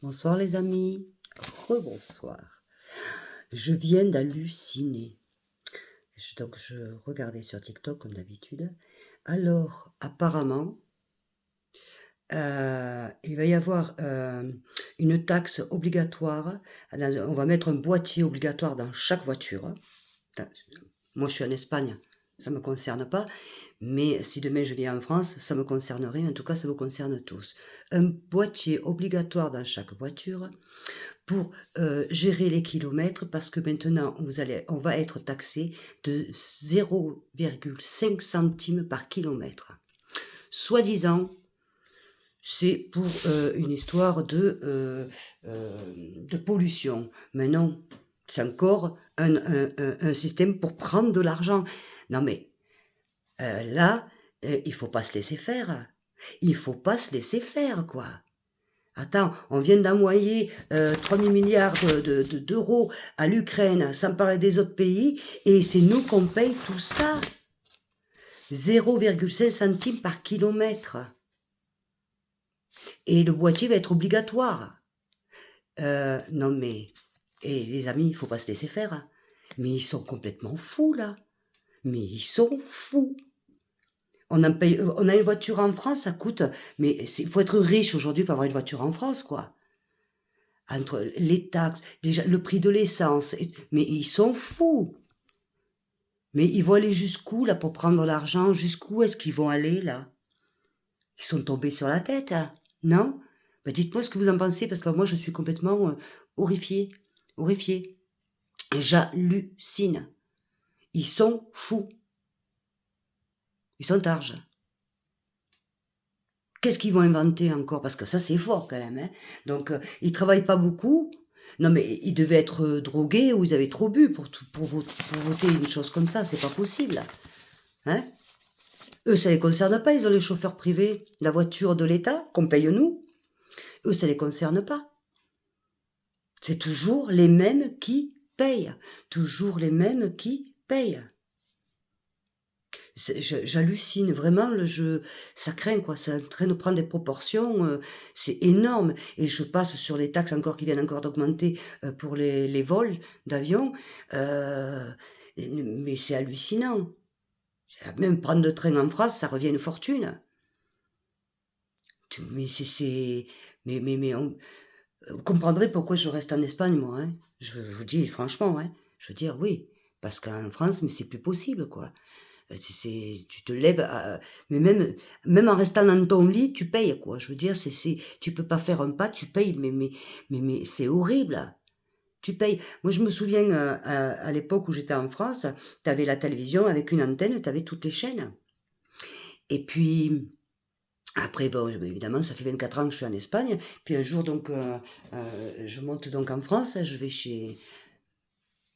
Bonsoir les amis, rebonsoir. Je viens d'halluciner. Donc je regardais sur TikTok comme d'habitude. Alors apparemment, il va y avoir une taxe obligatoire. On va mettre un boîtier obligatoire dans chaque voiture. Attends, moi je suis en Espagne, ça ne me concerne pas. Mais si demain je viens en France, ça me concernerait. En tout cas, ça vous concerne tous. Un boîtier obligatoire dans chaque voiture pour gérer les kilomètres parce que maintenant on va être taxé de 0,5 centimes par kilomètre. Soi-disant, c'est pour une histoire de pollution. Mais non, c'est encore un système pour prendre de l'argent. Non mais là, il faut pas se laisser faire. Il faut pas se laisser faire, quoi. Attends, on vient d'envoyer 3 000 milliards d'euros à l'Ukraine, sans parler des autres pays, et c'est nous qu'on paye tout ça. 0,5 centimes par kilomètre. Et le boîtier va être obligatoire. Non mais, et les amis, il faut pas se laisser faire. Hein. Mais ils sont complètement fous, là. Mais ils sont fous. On a une voiture en France, ça coûte... Mais il faut être riche aujourd'hui pour avoir une voiture en France, quoi. Entre les taxes, déjà le prix de l'essence, mais ils sont fous. Mais ils vont aller jusqu'où, là, pour prendre l'argent? Jusqu'où est-ce qu'ils vont aller, là? Ils sont tombés sur la tête, hein, non? Ben, dites-moi ce que vous en pensez, parce que moi, je suis complètement horrifiée. Horrifiée. J'hallucine. Ils sont fous. Ils sont targes. Qu'est-ce qu'ils vont inventer encore? Parce que ça, c'est fort quand même. Hein. Donc, ils travaillent pas beaucoup. Non, mais ils devaient être drogués ou ils avaient trop bu pour voter une chose comme ça. C'est pas possible. Hein? Eux, ça les concerne pas. Ils ont les chauffeurs privés, la voiture de l'État qu'on paye nous. Eux, ça les concerne pas. C'est toujours les mêmes qui payent. Toujours les mêmes qui payent. J'hallucine vraiment le jeu, ça craint quoi, c'est en train de prendre des proportions, c'est énorme et je passe sur les taxes encore qui viennent encore d'augmenter pour les vols d'avion, mais c'est hallucinant. Même prendre le train en France, ça revient une fortune. Mais vous comprendrez pourquoi je reste en Espagne moi. Hein. Je vous dis franchement, hein. Je veux dire oui, parce qu'en France, mais c'est plus possible quoi. Tu te lèves, mais même en restant dans ton lit, tu payes, quoi. Je veux dire, tu peux pas faire un pas, tu payes, mais c'est horrible. Tu payes. Moi, je me souviens, à l'époque où j'étais en France, tu avais la télévision avec une antenne, tu avais toutes les chaînes. Et puis, après, bon, évidemment, ça fait 24 ans que je suis en Espagne. Puis un jour, donc, je monte donc en France, je vais chez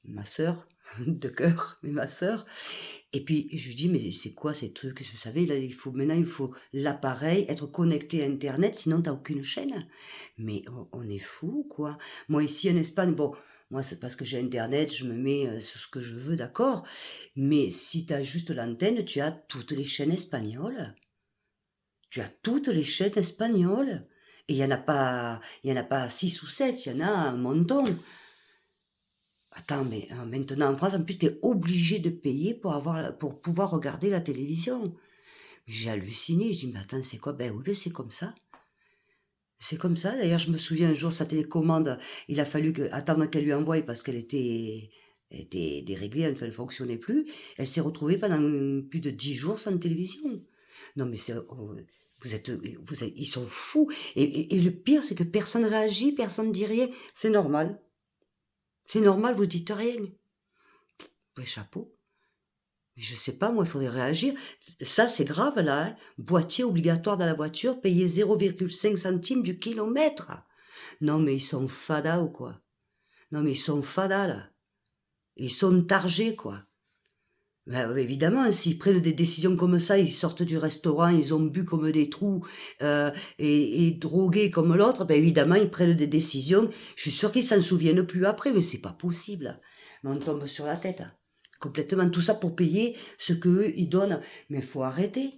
ma sœur de cœur, mais ma sœur. Et puis je lui dis: «Mais c'est quoi ces trucs?» Vous savez, là, il faut l'appareil, être connecté à internet, sinon tu as aucune chaîne. Mais on est fou quoi. Moi ici en Espagne, bon, moi c'est parce que j'ai internet, je me mets, sur ce que je veux, d'accord. Mais si tu as juste l'antenne, tu as toutes les chaînes espagnoles. Tu as toutes les chaînes espagnoles. Et il y en a pas 6 ou 7, il y en a un monton. Attends, mais maintenant en France, en plus, tu es obligé de payer pour pouvoir regarder la télévision. J'ai halluciné, je dis, mais attends, c'est quoi? Ben oui, ben c'est comme ça. C'est comme ça. D'ailleurs, je me souviens un jour, sa télécommande, il a fallu attendre qu'elle lui envoie parce elle était déréglée, elle ne fonctionnait plus. Elle s'est retrouvée pendant plus de 10 jours sans télévision. Non, mais ils sont fous. Et le pire, c'est que personne réagit, personne dit rien. C'est normal. C'est normal, vous dites rien. Ouais, chapeau. Mais je sais pas, moi, il faudrait réagir. Ça, c'est grave, là. Hein. Boîtier obligatoire dans la voiture, payer 0,5 centimes du kilomètre. Non, mais ils sont fadas ou quoi? Non, mais ils sont fadas, là. Ils sont targés, quoi. Ben, évidemment, s'ils prennent des décisions comme ça, ils sortent du restaurant, ils ont bu comme des trous et drogués comme l'autre, ben évidemment, ils prennent des décisions. Je suis sûre qu'ils s'en souviennent plus après, mais c'est pas possible. Mais on tombe sur la tête. Complètement. Tout ça pour payer ce qu'eux, ils donnent. Mais il faut arrêter.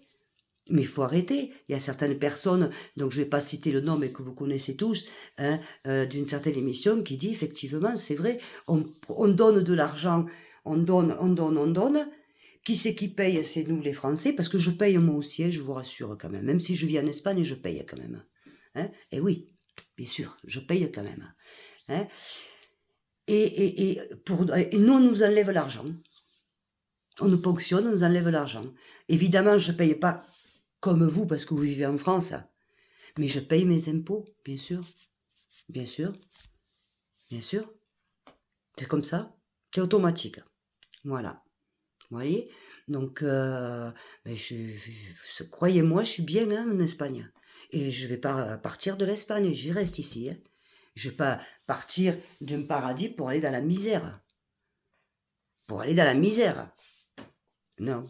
Mais il faut arrêter. Il y a certaines personnes, donc je ne vais pas citer le nom, mais que vous connaissez tous, hein, d'une certaine émission qui dit effectivement, c'est vrai, on donne de l'argent, on donne, on donne, on donne. Qui c'est qui paye? C'est nous les Français, parce que je paye moi aussi, hein, je vous rassure quand même. Même si je vis en Espagne, je paye quand même. Hein. Et oui, bien sûr, je paye quand même. Hein. Et nous, on nous enlève l'argent. On nous ponctionne, on nous enlève l'argent. Évidemment, je ne paye pas comme vous, parce que vous vivez en France, mais je paye mes impôts, bien sûr. Bien sûr. Bien sûr. C'est comme ça. C'est automatique. Voilà. Vous voyez? Donc, ben croyez-moi, je suis bien hein, en Espagne. Et je ne vais pas partir de l'Espagne, j'y reste ici. Hein. Je ne vais pas partir d'un paradis pour aller dans la misère. Pour aller dans la misère. Non,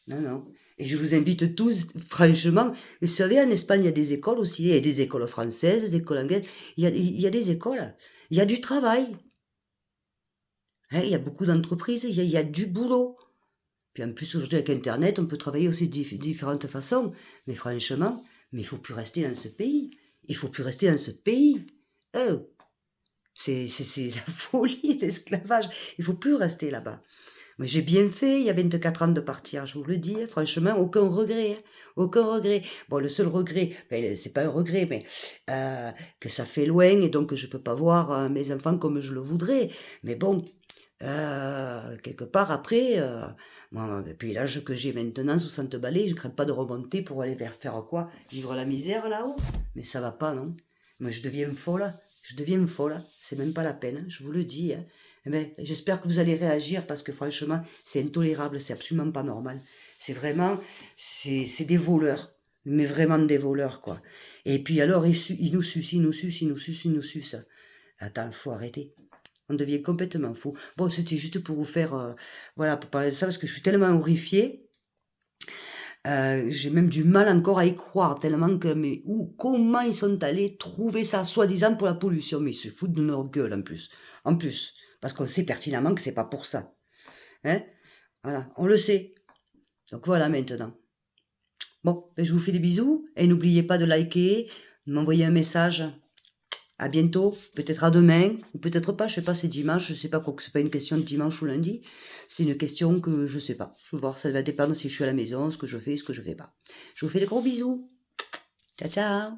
non, non. Et je vous invite tous, franchement, vous savez, en Espagne, il y a des écoles aussi, il y a des écoles françaises, des écoles anglaises, il y a des écoles, il y a du travail. Hein, il y a beaucoup d'entreprises, il y a du boulot. Puis en plus, aujourd'hui, avec Internet, on peut travailler aussi de différentes façons. Mais franchement, mais il faut plus rester dans ce pays. Il faut plus rester dans ce pays. Oh, c'est la folie, l'esclavage. Il faut plus rester là-bas. Mais j'ai bien fait, il y a 24 ans de partir, je vous le dis, hein, franchement, aucun regret, hein, aucun regret. Bon, le seul regret, ben, c'est pas un regret, mais que ça fait loin et donc je peux pas voir mes enfants comme je le voudrais. Mais bon, quelque part après, moi, depuis l'âge que j'ai maintenant, 60 balais, je crains pas de remonter pour aller faire quoi? Vivre la misère là-haut? Mais ça va pas, non? Moi, je deviens folle, c'est même pas la peine, hein, je vous le dis, hein. Eh ben, j'espère que vous allez réagir parce que franchement, c'est intolérable, c'est absolument pas normal. C'est vraiment, c'est des voleurs, mais vraiment des voleurs, quoi. Et puis alors, ils nous sucent, ils nous sucent, ils nous sucent, ils nous sucent. Attends, faut arrêter. On devient complètement fou. Bon, c'était juste pour vous faire, voilà, pour parler de ça parce que je suis tellement horrifiée. J'ai même du mal encore à y croire tellement que, mais comment ils sont allés trouver ça, soi-disant pour la pollution, mais ils se foutent de nos gueules en plus, parce qu'on sait pertinemment que c'est pas pour ça, hein, voilà, on le sait, donc voilà maintenant. Bon, ben, je vous fais des bisous, et n'oubliez pas de liker, de m'envoyer un message, à bientôt, peut-être à demain, ou peut-être pas, je sais pas, c'est dimanche, je sais pas quoi, c'est pas une question de dimanche ou lundi, c'est une question que je sais pas. Je vais voir, ça va dépendre si je suis à la maison, ce que je fais, ce que je fais pas. Je vous fais des gros bisous. Ciao, ciao.